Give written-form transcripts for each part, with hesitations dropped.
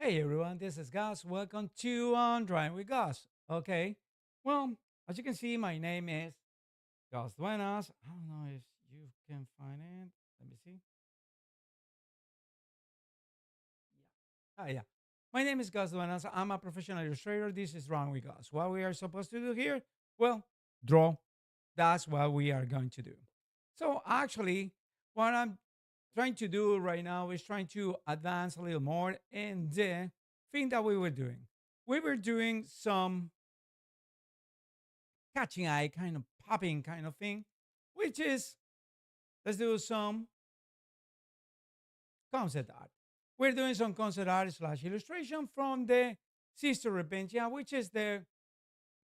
Hey everyone, this is Gus. Welcome to Drawing with Gus. Okay, well, as you can see, my name is Gus Duenas. I don't know if you can find it. Let me see. Yeah. Yeah. My name is Gus Duenas. I'm a professional illustrator. This is Drawing with Gus. What we are supposed to do here? Well, draw. That's what we are going to do. So actually, what I'm trying to do right now is trying to advance a little more in the thing that we were doing. We were doing some catching eye, kind of popping kind of thing, which is let's do some concept art. We're doing some concept art slash illustration from the sister Repentia, which is the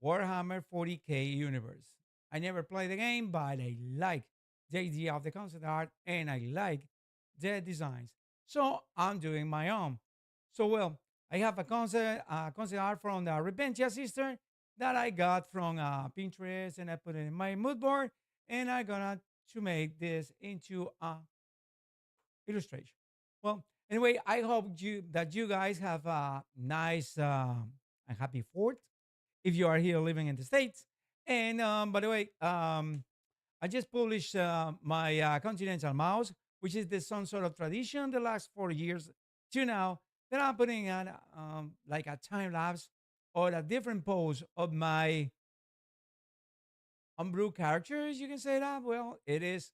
Warhammer 40K universe. I never played the game, but I like the idea of the concept art and I like the designs. So I'm doing my own. So well, I have a concept art from the Repentia sister that I got from Pinterest, and I put it in my mood board, and I'm gonna to make this into a illustration. Well, anyway, I hope you guys have a nice and happy Fourth if you are here living in the States. And by the way, I just published my Continental Mouse, which is the some sort of tradition the last 4 years to now that I'm putting on like a time lapse or a different pose of my Umbrew characters. You can say that. Well, it is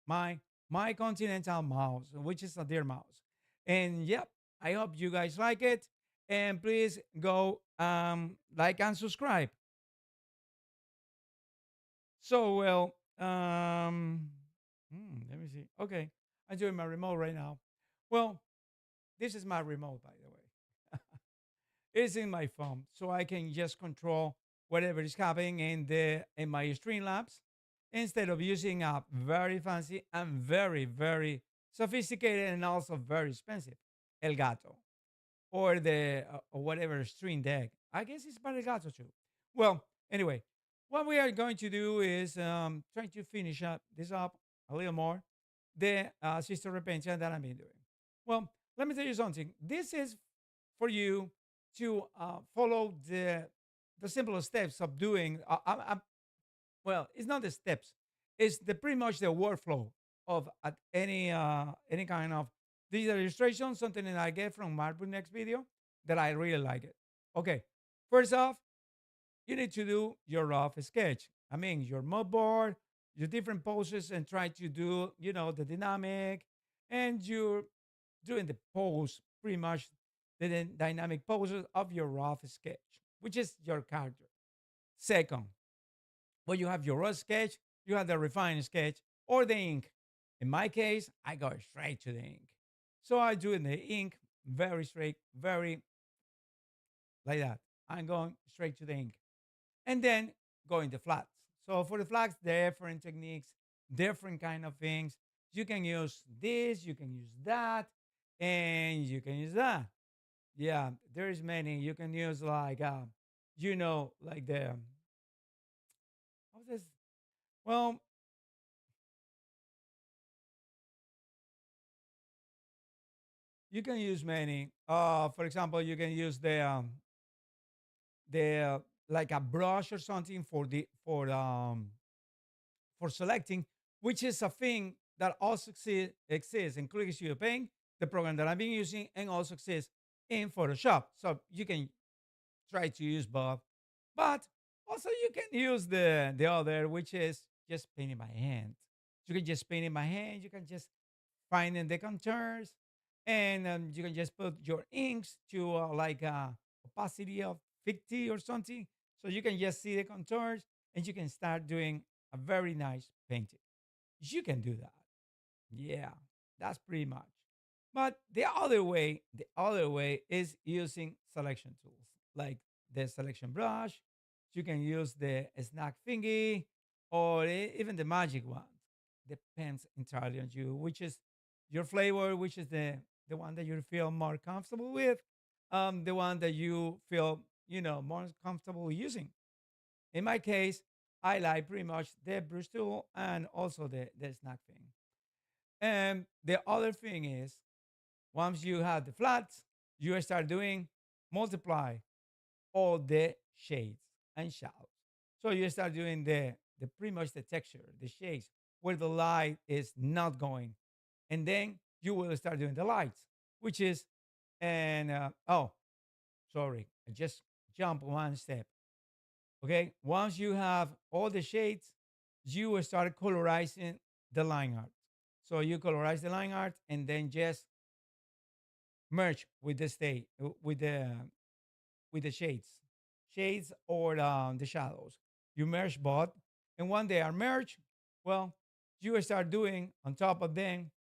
my my Continental Mouse, which is a deer mouse. And yep, I hope you guys like it. And please go like and subscribe. So well, let me see. Okay, I'm doing my remote right now. Well, this is my remote, by the way. It's in my phone, so I can just control whatever is happening in my Streamlabs instead of using a very fancy and very sophisticated and also very expensive Elgato or the or whatever Stream Deck. I guess it's by Elgato too. Well, anyway, what we are going to do is trying to finish up this up a little more. The Sister Repentia that I've been doing. Well, let me tell you something. This is for you to follow the simple steps of doing. Well, it's not the steps; it's the pretty much the workflow of any kind of digital illustration. Something that I get from Marble next video that I really like it. Okay, first off, you need to do your rough sketch. I mean, your mood board, your different poses, and try to do the dynamic, and you're doing the pose pretty much the dynamic poses of your rough sketch, which is your character. Second, when you have your raw sketch, you have the refined sketch or the ink. In my case, I go straight to the ink. So I do in the ink very straight, very like that. I'm going straight to the ink. And then going to flats. So for the flats, different techniques, different kind of things. You can use this, you can use that, and you can use that. Yeah, there is many. You can use like like the what's this? Well, you can use many. For example, you can use the like a brush or something for selecting, which is a thing that also exists in Click Studio Paint, the program that I've been using, and also exists in Photoshop. So you can try to use both, but also you can use the other, which is just painting by hand. You can just paint in by hand. You can just find in the contours, and you can just put your inks to like a opacity of 50 or something, so you can just see the contours, and you can start doing a very nice painting. You can do that. Yeah, that's pretty much. But the other way is using selection tools like the selection brush. You can use the snack thingy or even the magic one. Depends entirely on you, which is your flavor, which is the one that you feel more comfortable with, the one that you feel more comfortable using. In my case, I like pretty much the brush tool and also the snack thing. And the other thing is, once you have the flats, you start doing multiply all the shades and shadows. So you start doing the pretty much the texture, the shades where the light is not going, and then you will start doing the lights, which is and oh, sorry, I just jump one step. Okay, once you have all the shades, you will start colorizing the line art. So you colorize the line art and then just merge with the state with the shades or the shadows. You merge both, and when they are merged, well, you will start doing on top of them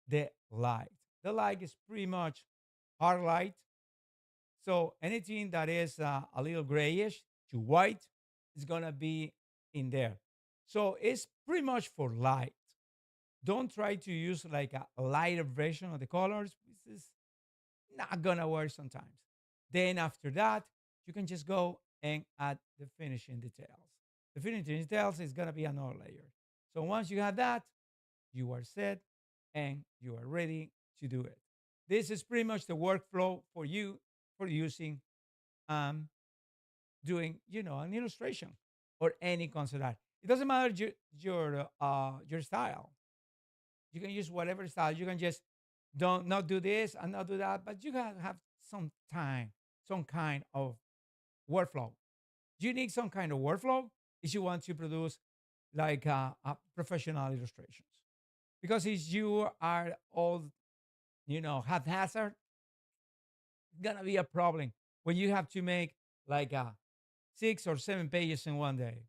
the light. The light is pretty much hard light. So anything that is a little grayish to white is gonna be in there. So it's pretty much for light. Don't try to use like a lighter version of the colors. This is not gonna work sometimes. Then after that, you can just go and add the finishing details. The finishing details is gonna be another layer. So once you have that, you are set and you are ready to do it. This is pretty much the workflow for you for using um doing an illustration or any concept art. It doesn't matter your style. You can use whatever style. You can just don't not do this and not do that, but you gotta have some time, some kind of workflow. You need some kind of workflow if you want to produce like professional illustrations. Because if you are all haphazard, it's gonna be a problem when you have to make like 6 or 7 pages in one day.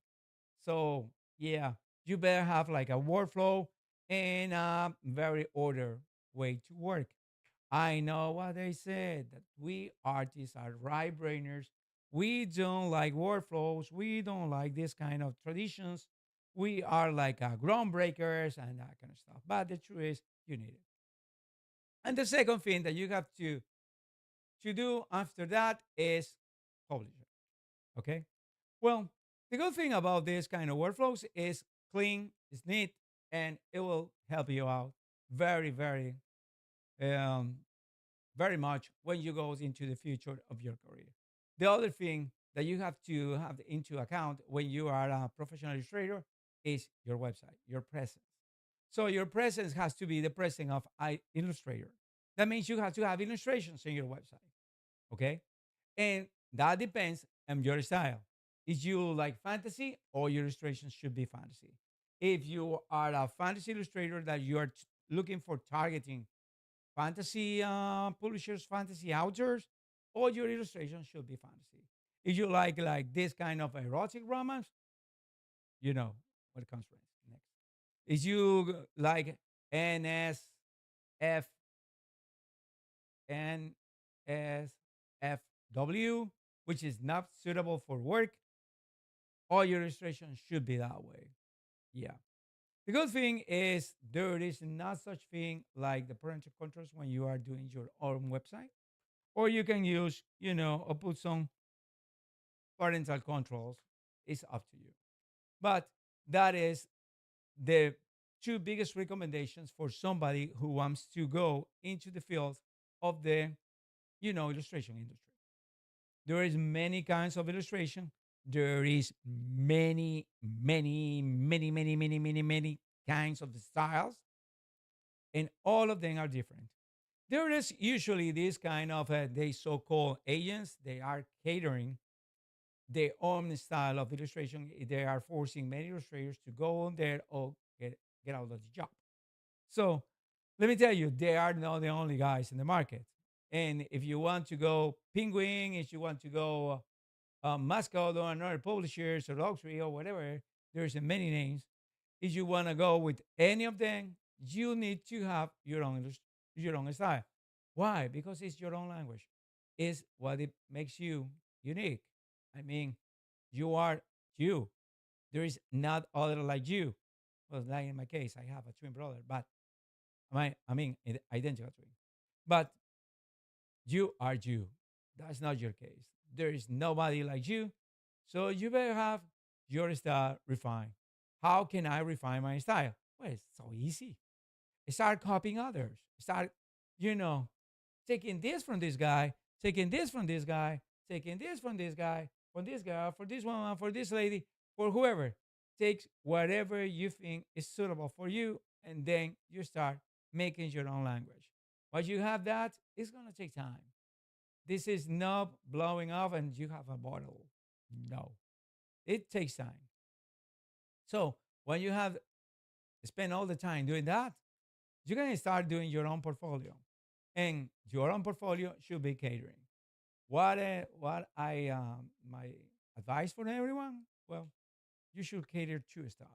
So yeah, you better have like a workflow and a very ordered way to work. I know what they said that we artists are right brainers. We don't like workflows. We don't like this kind of traditions. We are like ground breakers and that kind of stuff. But the truth is, you need it. And the second thing that you have to do after that is publish it. Okay. Well, the good thing about this kind of workflows is clean, it's neat, and it will help you out very, um, very much when you go into the future of your career. The other thing that you have to have into account when you are a professional illustrator is your website, your presence. So your presence has to be the presence of I Illustrator. That means you have to have illustrations in your website. Okay. And that depends on your style. If you like fantasy, all your illustrations should be fantasy. If you are a fantasy illustrator that you are looking for targeting fantasy publishers, fantasy authors, all your illustrations should be fantasy. If you like this kind of erotic romance, you know what comes next. If you like NSF NSFW, which is not suitable for work, all your illustrations should be that way. Yeah. The good thing is there is not such thing like the parental controls when you are doing your own website, or you can use, or put some parental controls. It's up to you. But that is the two biggest recommendations for somebody who wants to go into the field of the, illustration industry. There is many kinds of illustration. There is many kinds of styles, and all of them are different. There is usually this kind of they so-called agents. They are catering their own style of illustration. They are forcing many illustrators to go on there or get out of the job. So let me tell you, they are not the only guys in the market. And if you want to go Penguin, if you want to go Mascot or another publishers or Luxury or whatever, there's many names. If you want to go with any of them, you need to have your own style. Why? Because it's your own language. It's what it makes you unique. I mean, you are you. There is not other like you. Well, like in my case, I have a twin brother, but identical twin. But you are you. That's not your case. There is nobody like you. So you better have your style refined. How can I refine my style? Well, it's so easy. Start copying others. Start, you know, taking this from this guy taking this from this guy, taking this from this guy, from this girl, for this woman, for this lady, for whoever. Take whatever you think is suitable for you, and then you start making your own language. Once you have that, it's gonna take time. This is not blowing off and you have a bottle. No, it takes time. So when you have spent all the time doing that, you're gonna start doing your own portfolio, and your own portfolio should be catering. What I my advice for everyone? Well, you should cater two styles.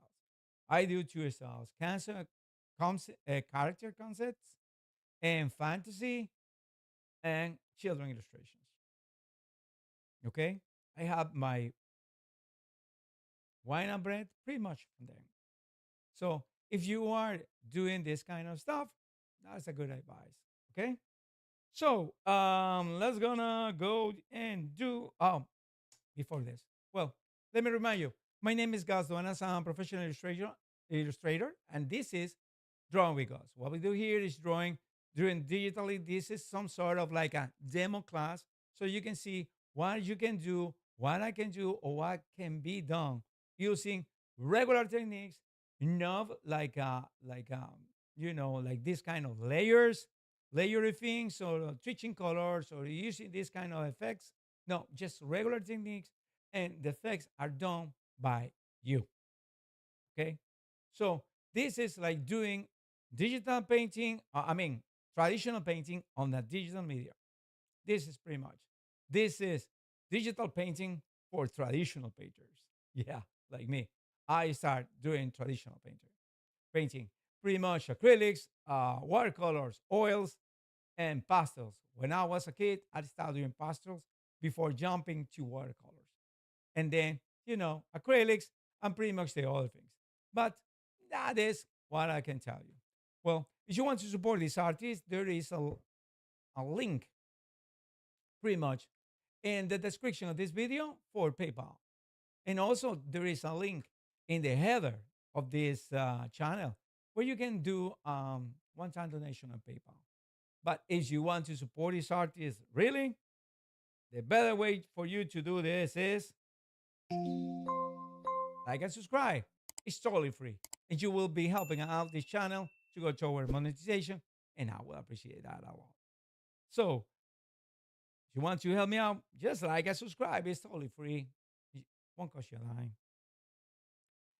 I do two styles: character concepts, and fantasy and children illustrations. Okay, I have my wine and bread pretty much from them. So if you are doing this kind of stuff, that's a good advice. Okay. So let's gonna go and do. Before this, well, let me remind you. My name is Gus Duenas. I'm a professional illustrator, and this is Drawing with Gus. What we do here is drawing digitally. This is some sort of like a demo class, so you can see what you can do, what I can do, or what can be done using regular techniques, not like this kind of layery things, or switching colors, or using this kind of effects. No, just regular techniques, and the effects are done by you. Okay, so this is like doing digital painting. I mean, traditional painting on the digital media. This is pretty much. This is digital painting for traditional painters. Yeah, like me. I start doing traditional painting, pretty much acrylics, watercolors, oils, and pastels. When I was a kid, I started doing pastels before jumping to watercolors. And then, acrylics and pretty much the other things. But that is what I can tell you. Well, if you want to support this artist, there is a link pretty much in the description of this video for PayPal. And also, there is a link in the header of this channel where you can do one-time donation on PayPal. But if you want to support this artist, really, the better way for you to do this is like and subscribe. It's totally free. And you will be helping out this channel to go toward monetization. And I will appreciate that a lot. So if you want to help me out, just like and subscribe. It's totally free. It won't cost you a dime.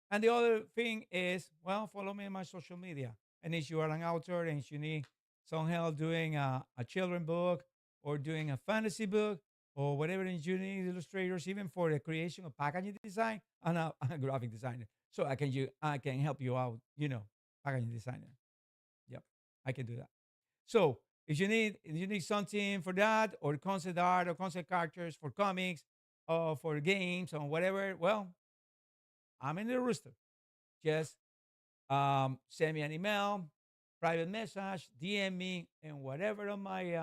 And the other thing is, well, follow me on my social media. And if you are an author and you need some help doing a children book or doing a fantasy book or whatever, and you need illustrators, even for the creation of packaging design, I'm a graphic designer. So I can help you out, packaging designer. Yep, I can do that. So if you need something for that, or concept art or concept characters for comics or for games or whatever, well, I'm in the rooster. Just send me an email, private message, DM me, and whatever on my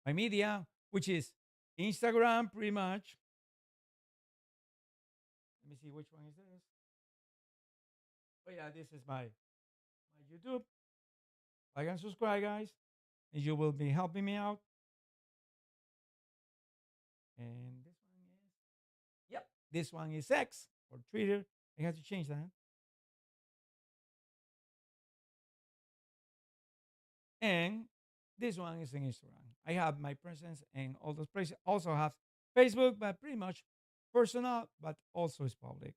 my media, which is Instagram, pretty much. Let me see which one is this. Oh yeah, this is my YouTube. Like and subscribe, guys, and you will be helping me out. And this one is, yep, this one is X or Twitter. I have to change that. And this one is in Instagram. I have my presence and all those places. Also have Facebook, but pretty much personal, but also is public.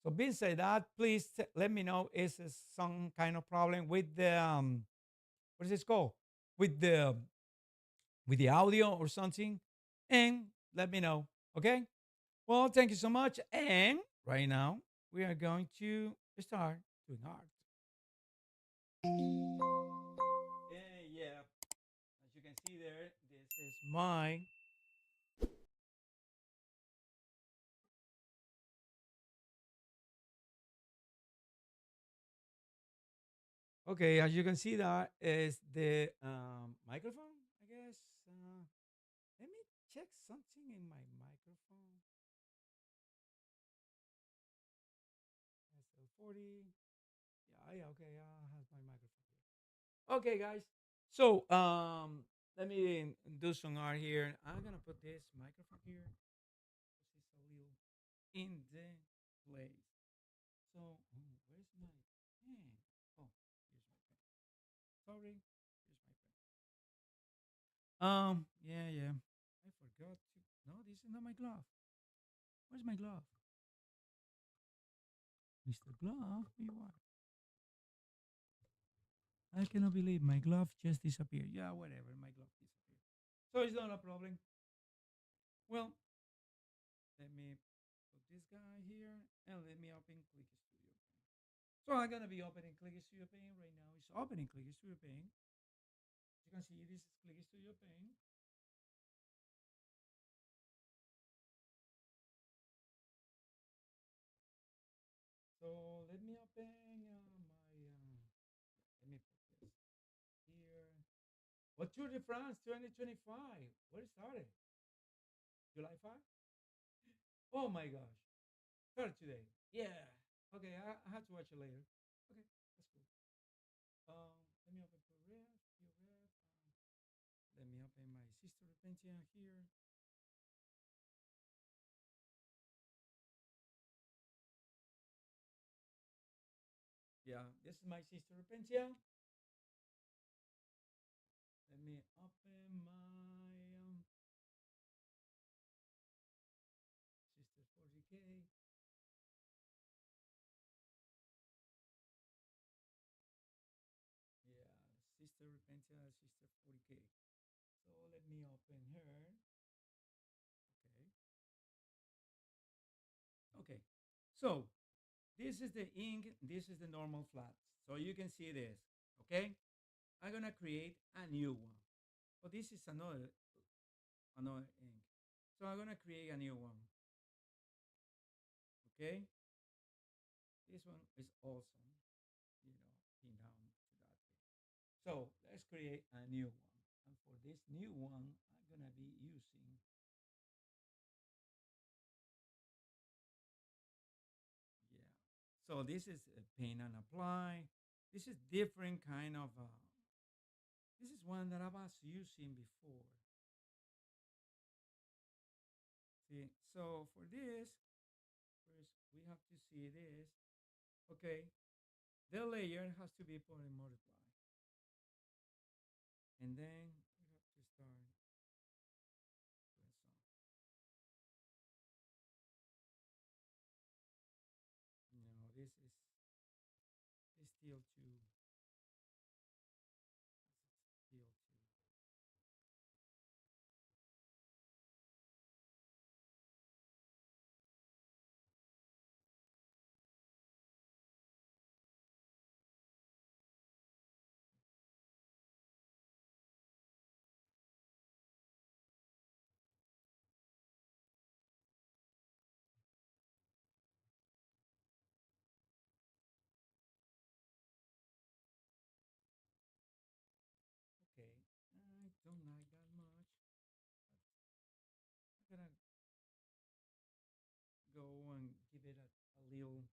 So being said that, please let me know is there some kind of problem with the what is this called? With the audio or something, and let me know. Okay. Well, thank you so much. And right now we are going to start doing art. Yeah. As you can see there, this is my. Okay, as you can see, that is the microphone, I guess. Let me check something in my microphone. SL40. Yeah, yeah, okay, I have my Okay, guys. So let me do some art here. I'm gonna put this microphone here. This is a little in the place. So where's my pen? Oh, here's my pen. Sorry, here's my pen. Yeah, yeah. I forgot to. No, this is not my glove. Where's my glove, Mr. Glove? Where you are? I cannot believe my glove just disappeared. Yeah, whatever. My glove disappeared. So it's not a problem. Well, let me put this guy here and let me open Click Studio Paint. So I'm gonna be opening Click Studio Paint right now. It's opening Click Studio Paint. As you can see, this is Click Studio Paint. So let me open let me put this here. What Tour de France 2025? Where it started? July 5? Oh my gosh. Started today. Yeah. Okay, I have to watch it later. Okay, that's cool. Let me open for red, pure red. Let me open my sister Repentia here. Yeah, this is my sister Repentia. Let me open my sister 40K. Yeah, sister Repentia, sister 40K. So let me open her. Okay. Okay. So this is the ink. This is the normal flat. So you can see this. Okay. I'm gonna create a new one. Oh, this is another ink. So I'm gonna create a new one. Okay. This one is awesome. You know, pin down to that thing. So let's create a new one. And for this new one, I'm gonna be using, yeah. So this is a paint and apply. This is different kind of. This is one that I was using before. See, so for this, first we have to see this. Okay, the layer has to be put in multiply, and then we have to start press on. No, this is still too. This is still too. Okay, I don't like that much. I'm gonna go and give it a little.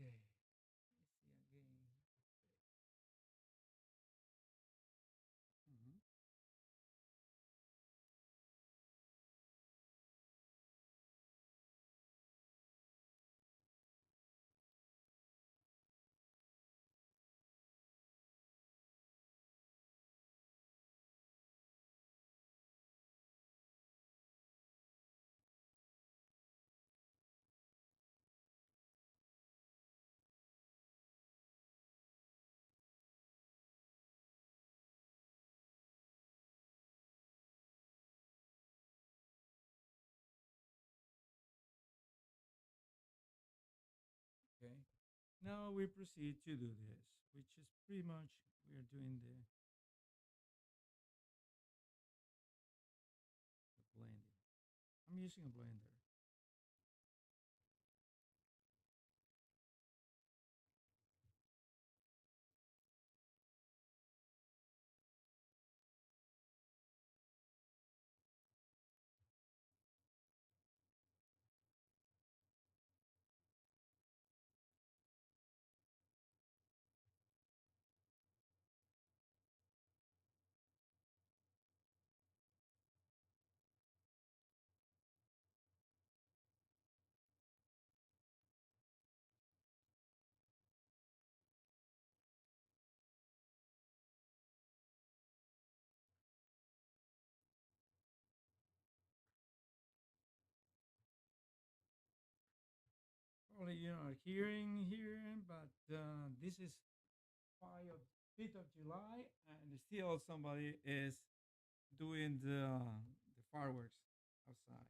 Okay. Let's see again. Mhm. Okay. Now we proceed to do this, which is pretty much we are doing the blending. I'm using a blender. Probably you're not hearing, but this is 5th of July, and still somebody is doing the fireworks outside.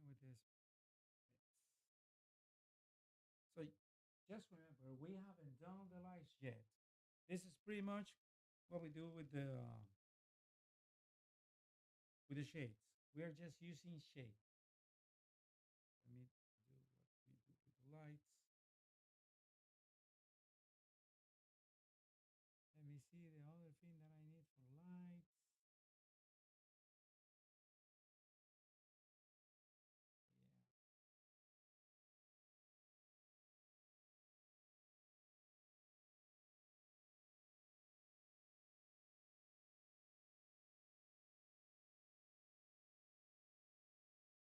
with this. So just remember, we haven't done the lights yet. This is pretty much what we do with the shades. We are just using shades. Let me do what we do with the lights. Let me see the other thing that I need for lights. Yeah.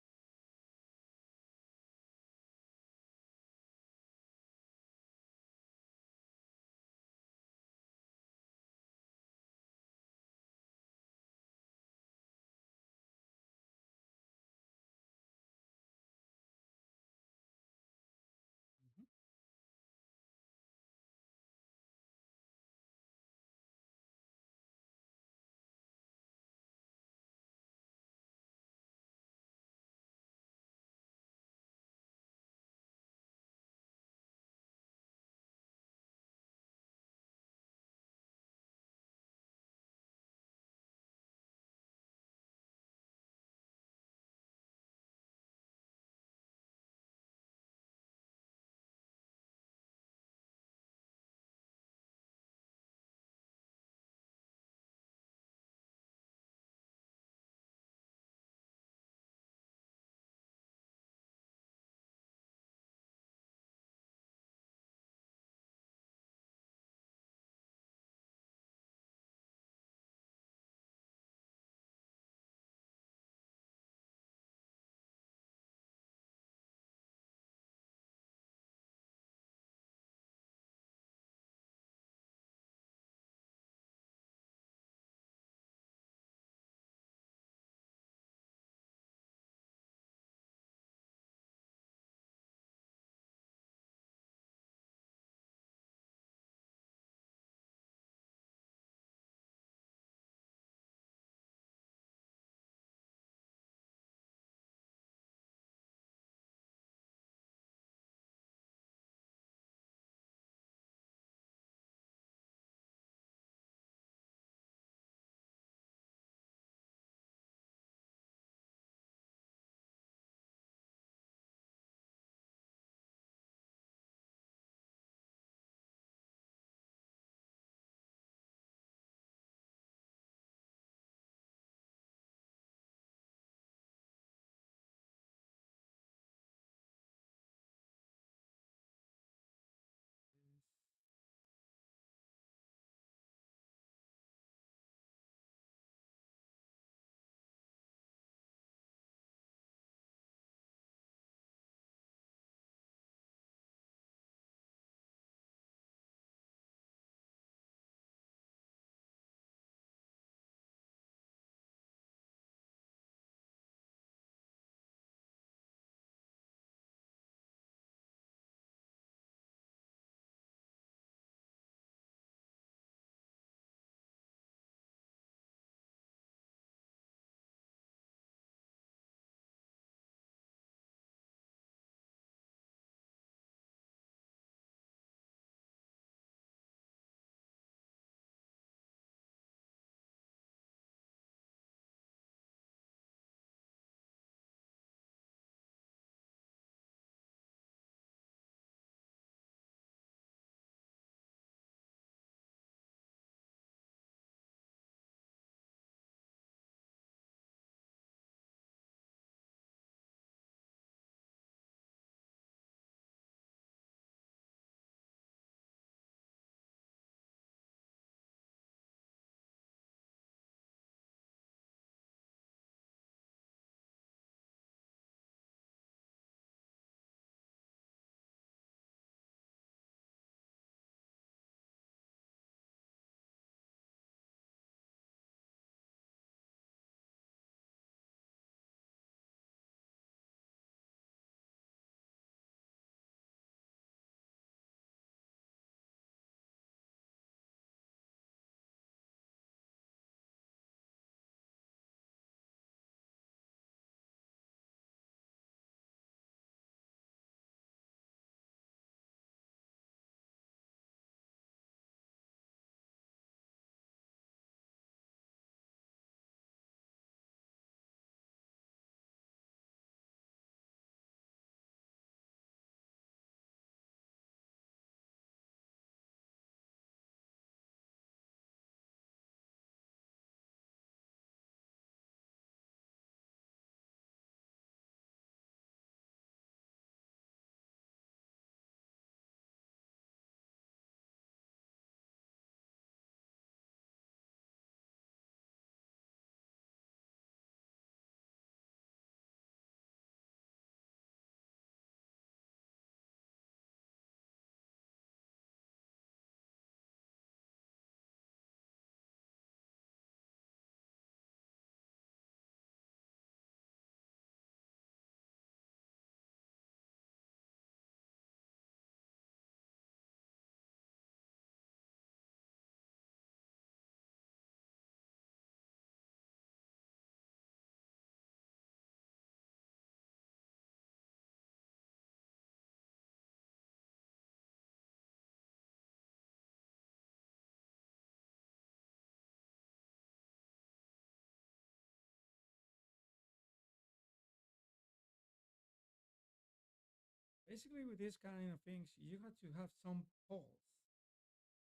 Basically, with this kind of things, you have to have some pulse.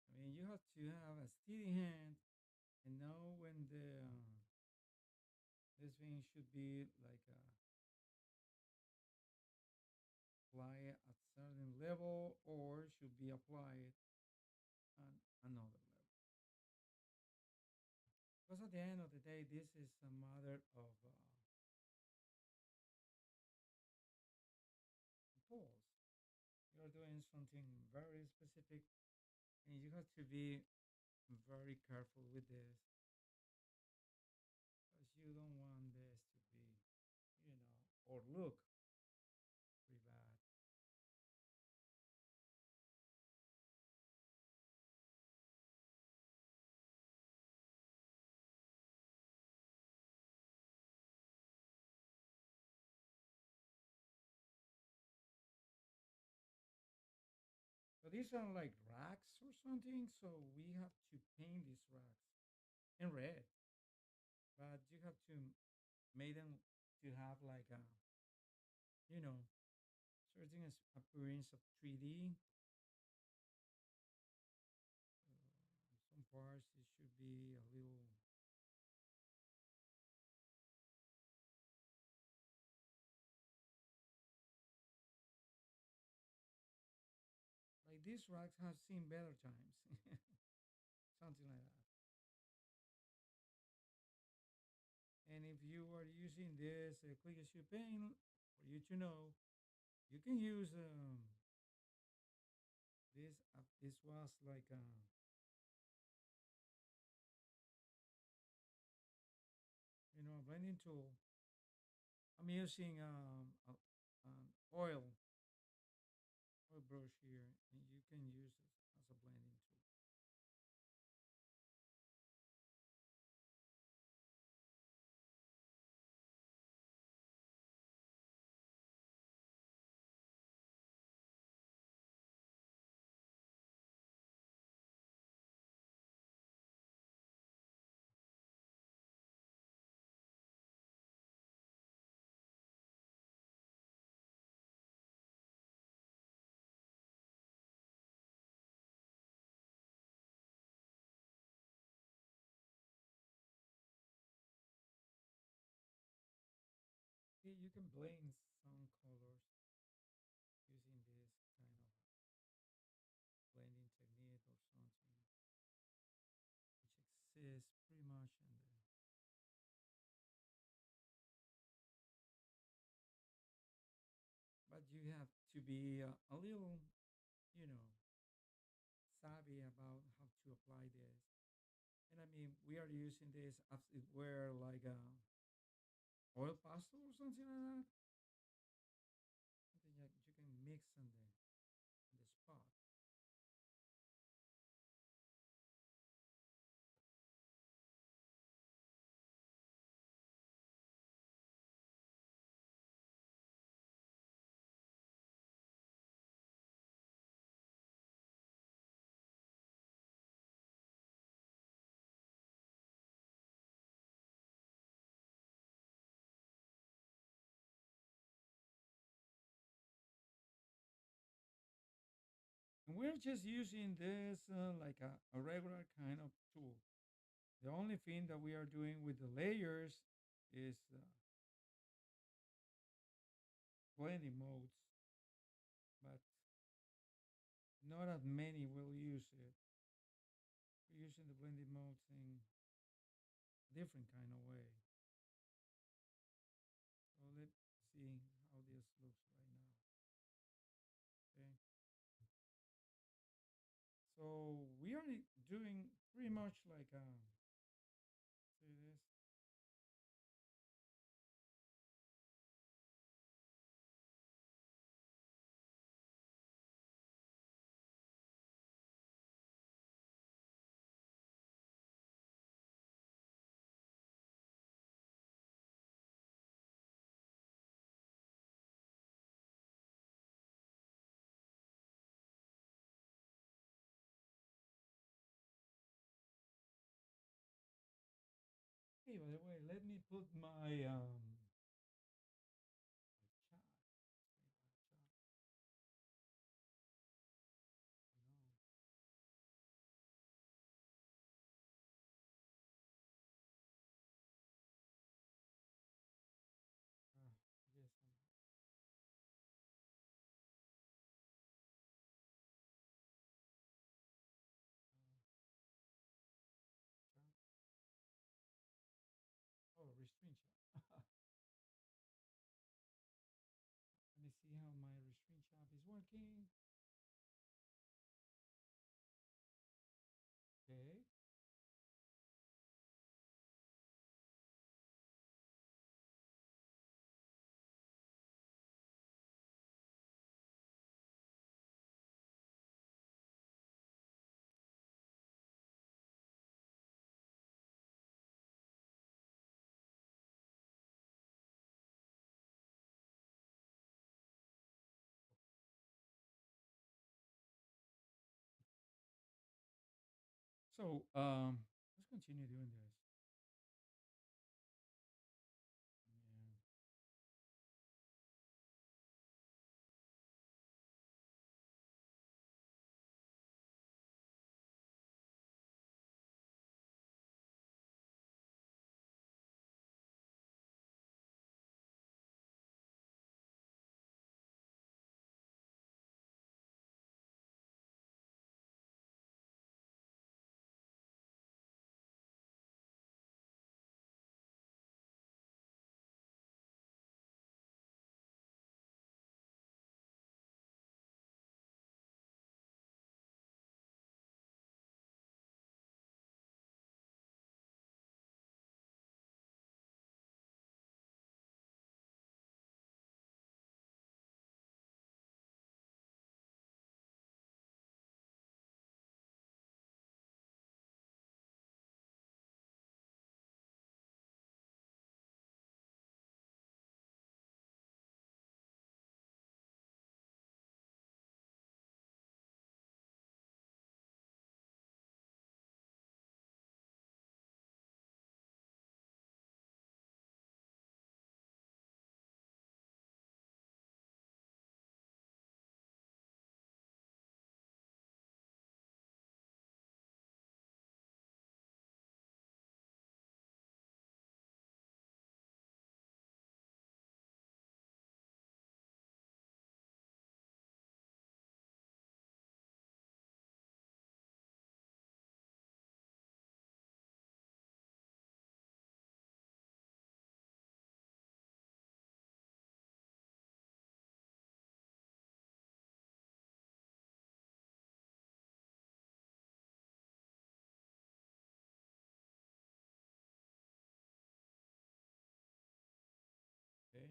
I mean, you have to have a steady hand and know when the this thing should be like apply at certain level or should be applied at another level. Because at the end of the day, this is a matter of pulse. You're doing something very specific, and you have to be very careful with this because you don't want this to be, or look pretty bad. So these are like racks or something. So we have to paint these racks in red, but you have to make them to have like a, you know, certain appearance of 3D. Some parts it should be a little like these racks have seen better times, something like that. And if you are using this click as you paint, for you to know, you can use this. This was like a blending tool. I'm using an oil brush here, and you can use it as a blending tool. Okay, you can blend some colors using this kind of blending technique or something, which exists pretty much in the. But you have to be a little, you know, savvy about how to apply this. And I mean, we are using this as it were like a oil pastel or something like that. Something that you can mix on the spot. And we're just using this like a regular kind of tool. The only thing that we are doing with the layers is blending modes, but not as many will use it. We're using the blending modes in a different kind of way. So let's see how this looks right now. Okay. So we are doing pretty much like see this. Hey, by the way, let me put my chat. shop is working. Okay. So let's continue doing this. Yeah. Okay.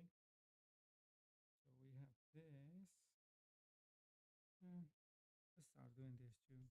So we have this. Hmm, let's start doing this too.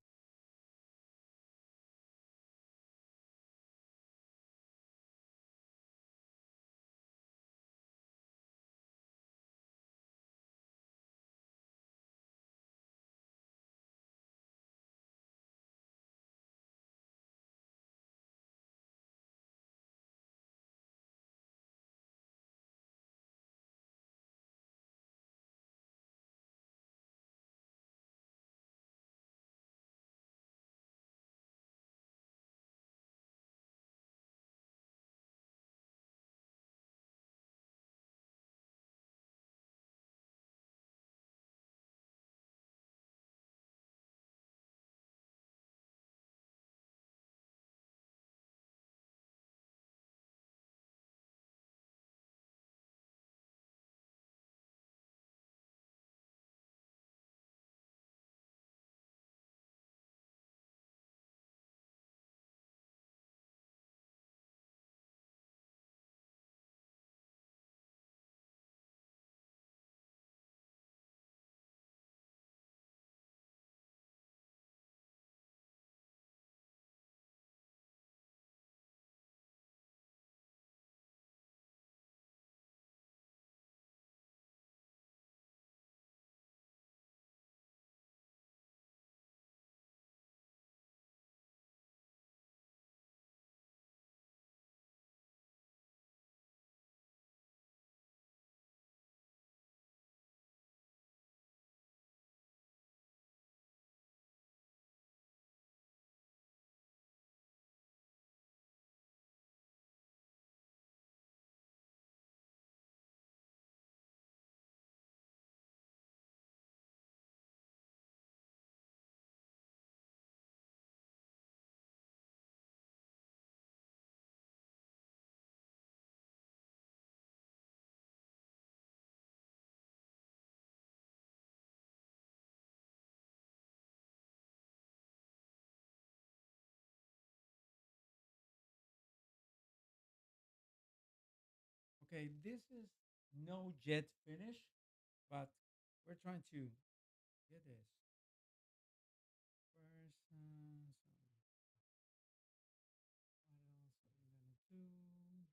Okay, this is no jet finish, but we're trying to get this first. So what else are we gonna do? Mm,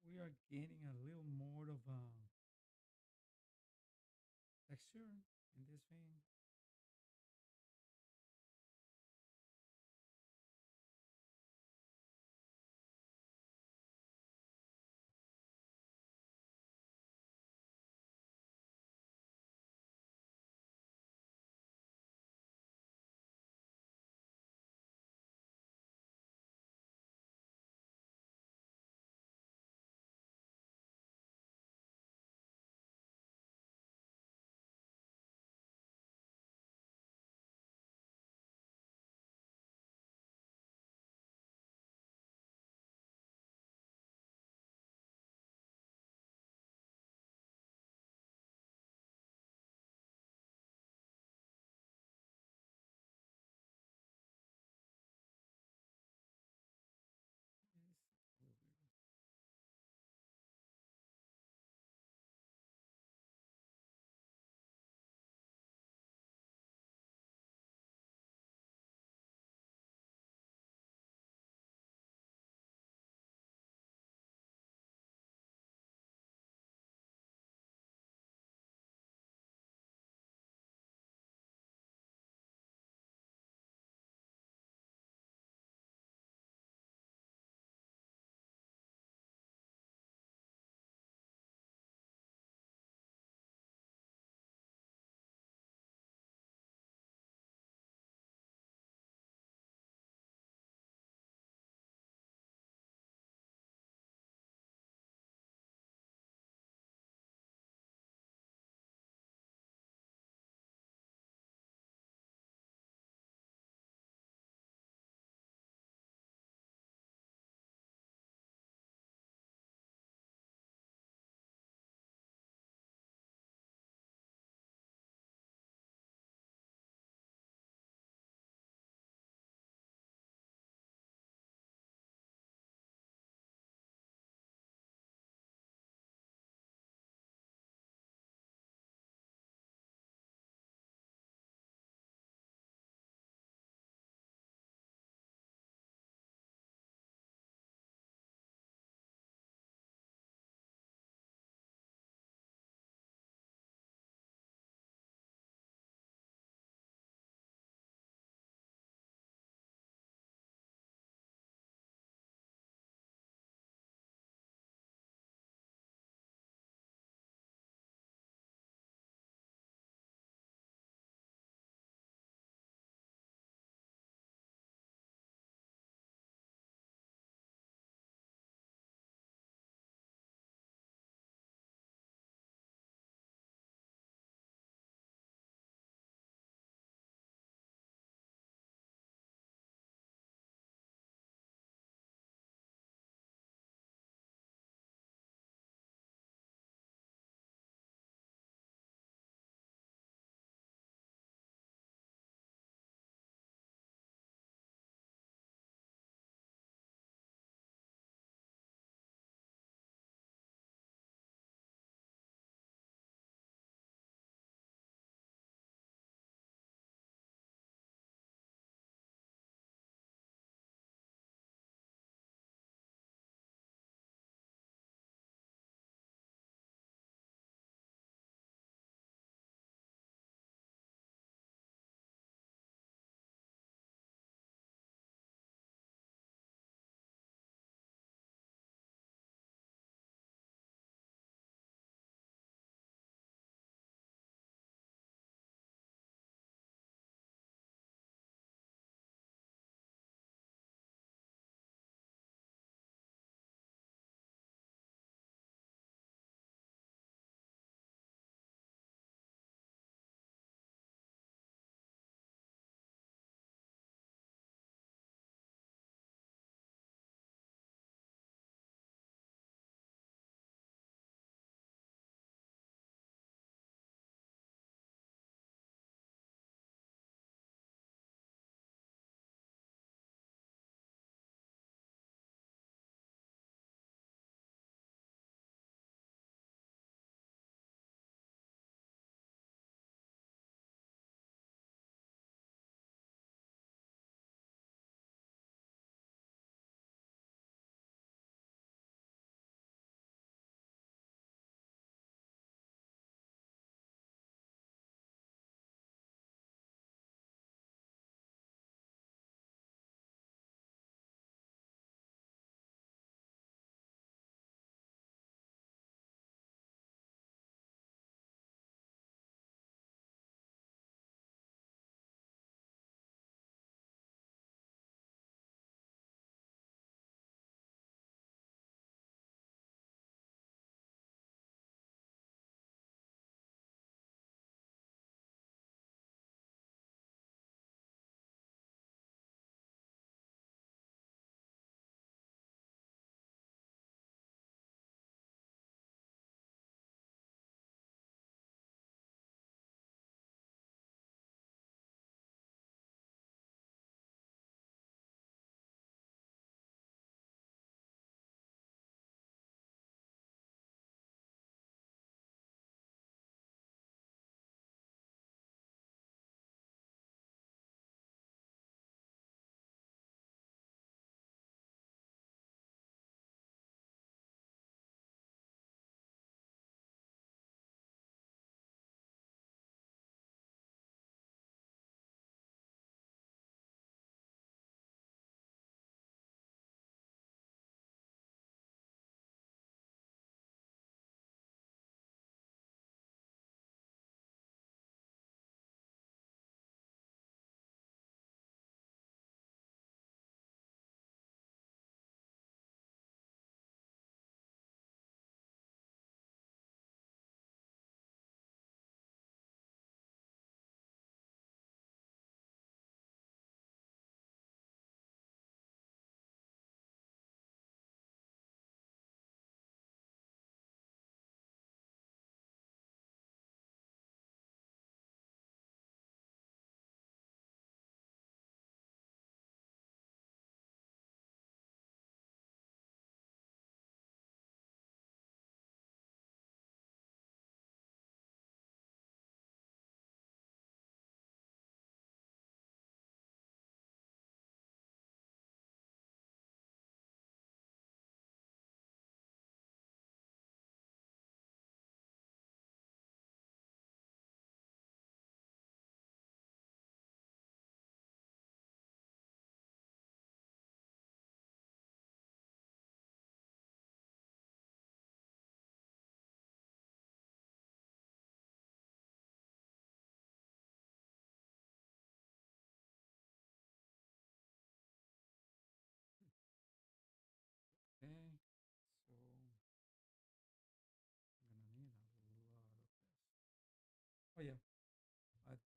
We are getting a little more of a texture in this thing.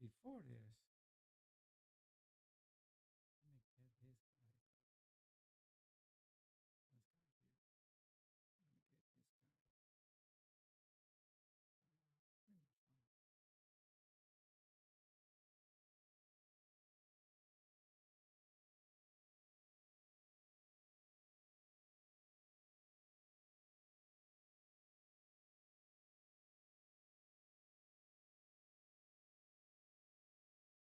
before this, let me get this guy. This guy here. Let me get this guy. Where my phone?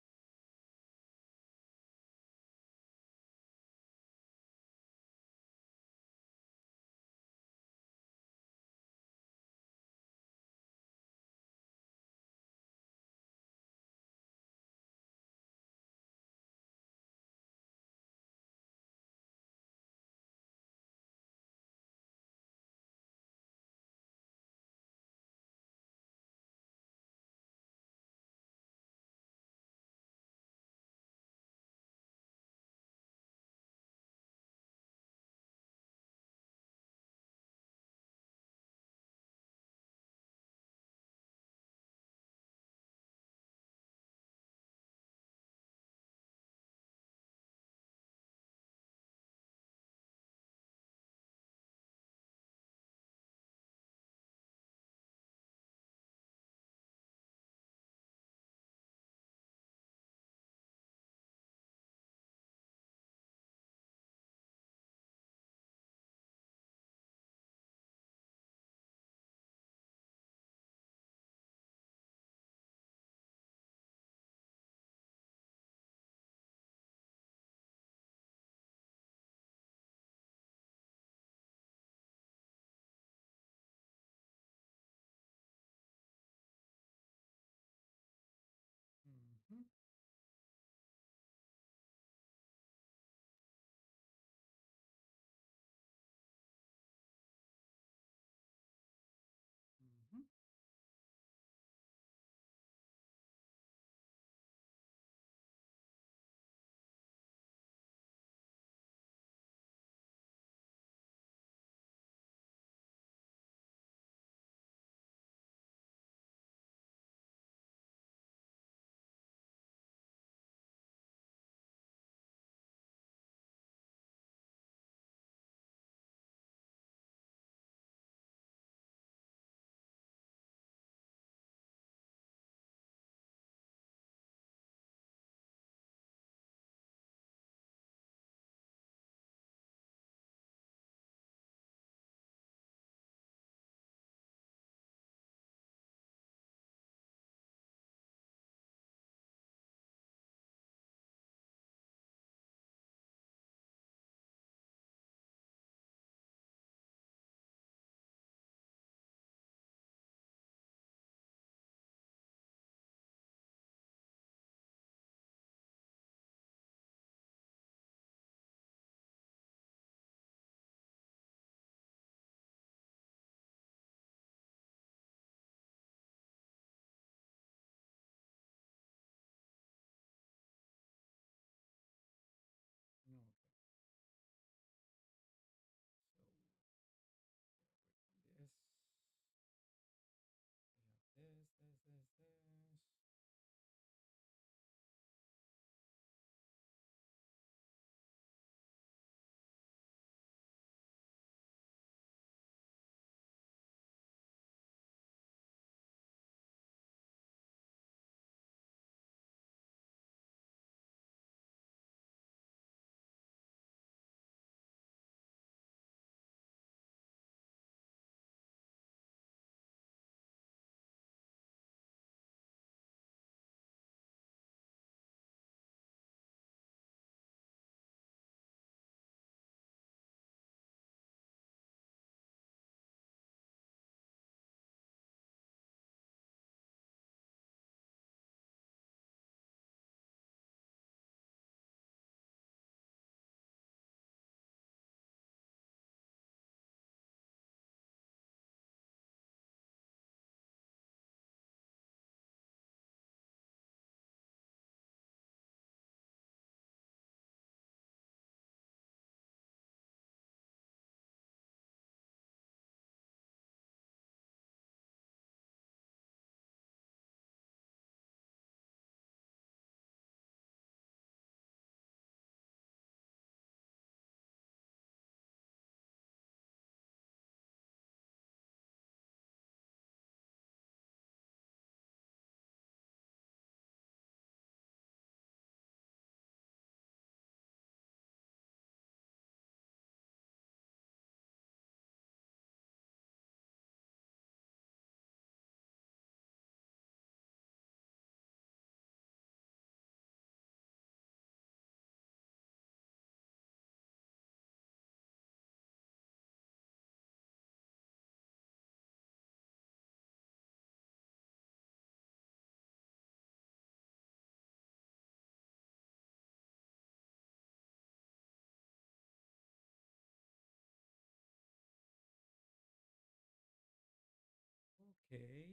Okay.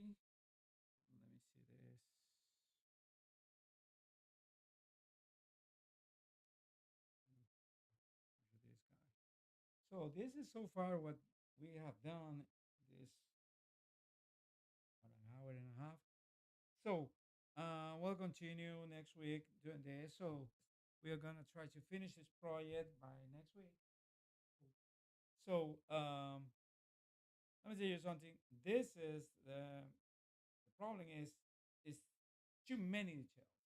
Let me see this. Look at this guy. So this is so far what we have done this about an hour and a half. So we'll continue next week doing this. So we are gonna try to finish this project by next week. So let me tell you something. This is the problem is too many details.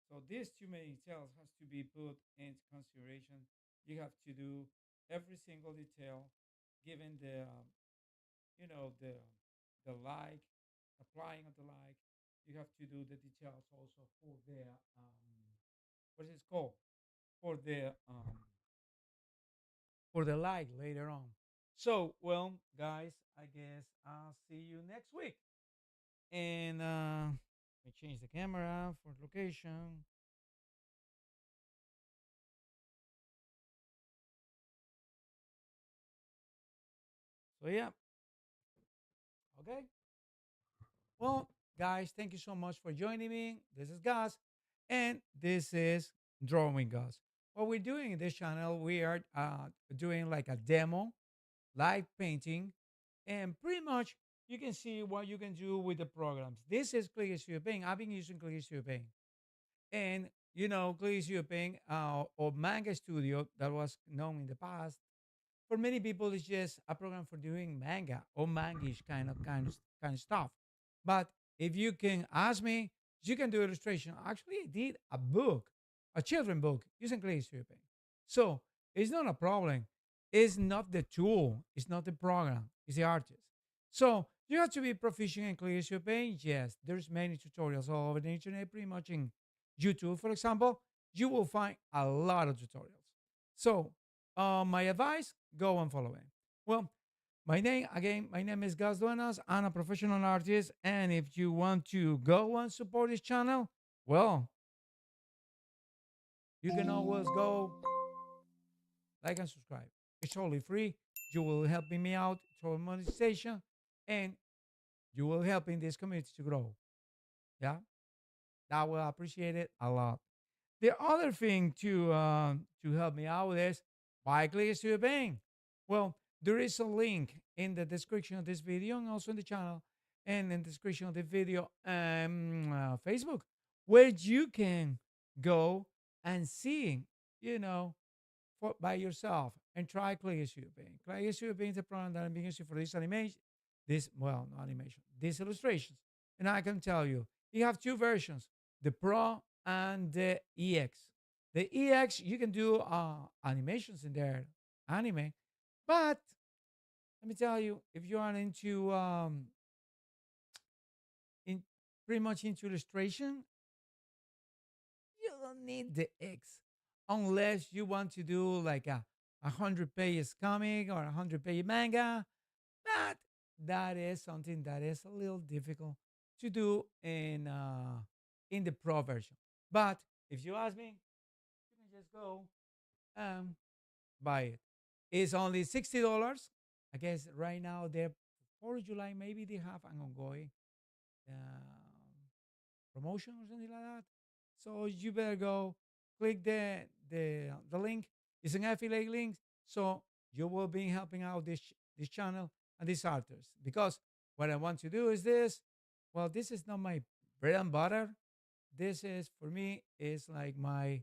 So these too many details has to be put into consideration. You have to do every single detail, given the the like, applying of the like. You have to do the details also for the what is it called for the like later on. So well, guys, I guess I'll see you next week. And I change the camera for location. So yeah, okay. Well, guys, thank you so much for joining me. This is Gus, and this is Drawing Gus. What we're doing in this channel, we are doing like a demo, live painting, and pretty much you can see what you can do with the programs. This is Click Studio Paint. I've been using Click Studio Paint, and Click Studio Paint or Manga Studio that was known in the past for many people it's just a program for doing manga or mangish kind of stuff. But if you can ask me, you can do illustration. Actually, I did a book, a children book using clay stripping. So it's not a problem. It's not the tool. It's not the program. It's the artist. So you have to be proficient in clay stripping. Yes, there's many tutorials all over the internet, pretty much in YouTube, for example. You will find a lot of tutorials. So my advice, go and follow it. Well, my name is Gus Duenas. I'm a professional artist. And if you want to go and support this channel, well, you can always go like and subscribe. It's totally free. You will help me out toward monetization and you will help in this community to grow. Yeah, that will appreciate it a lot. The other thing to help me out with is buy clicks to your bank. Well, there is a link in the description of this video and also in the channel and in the description of the video Facebook where you can go and see, you know, by yourself and try Clay Studio Paint. Clay Studio Paint is a program that I'm being using for this animation, not animation, these illustrations. And I can tell you, you have two versions, the Pro and the EX. The EX, you can do animations in there, anime. But let me tell you, if you are in pretty much into illustration, you don't need the X unless you want to do like a 100 pages comic or 100 page manga. But that is something that is a little difficult to do in the pro version. But if you ask me, you can just go and buy it. It's only $60. I guess right now they're for July, maybe they have an ongoing promotion or something like that. So you better go click the link. It's an affiliate link, so you will be helping out this channel and this artist because what I want to do is this. Well, this is not my bread and butter. This is for me is like my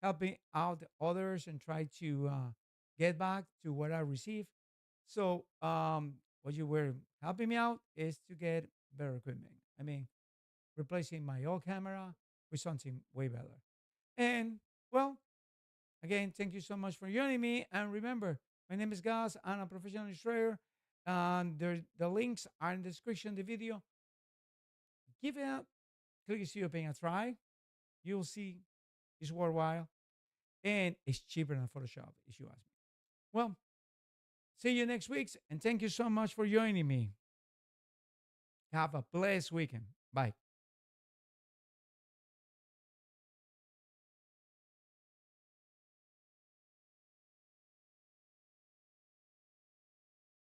helping out others and try to get back to what I receive. So what you were helping me out is to get better equipment. I mean, replacing my old camera with something way better. And well, again, thank you so much for joining me. And remember, my name is Gus. I'm a professional illustrator. And the links are in the description of the video. Give it a click see you paying a try. You'll see it's worthwhile. And it's cheaper than Photoshop, if you ask me. Well, see you next week. And thank you so much for joining me. Have a blessed weekend. Bye.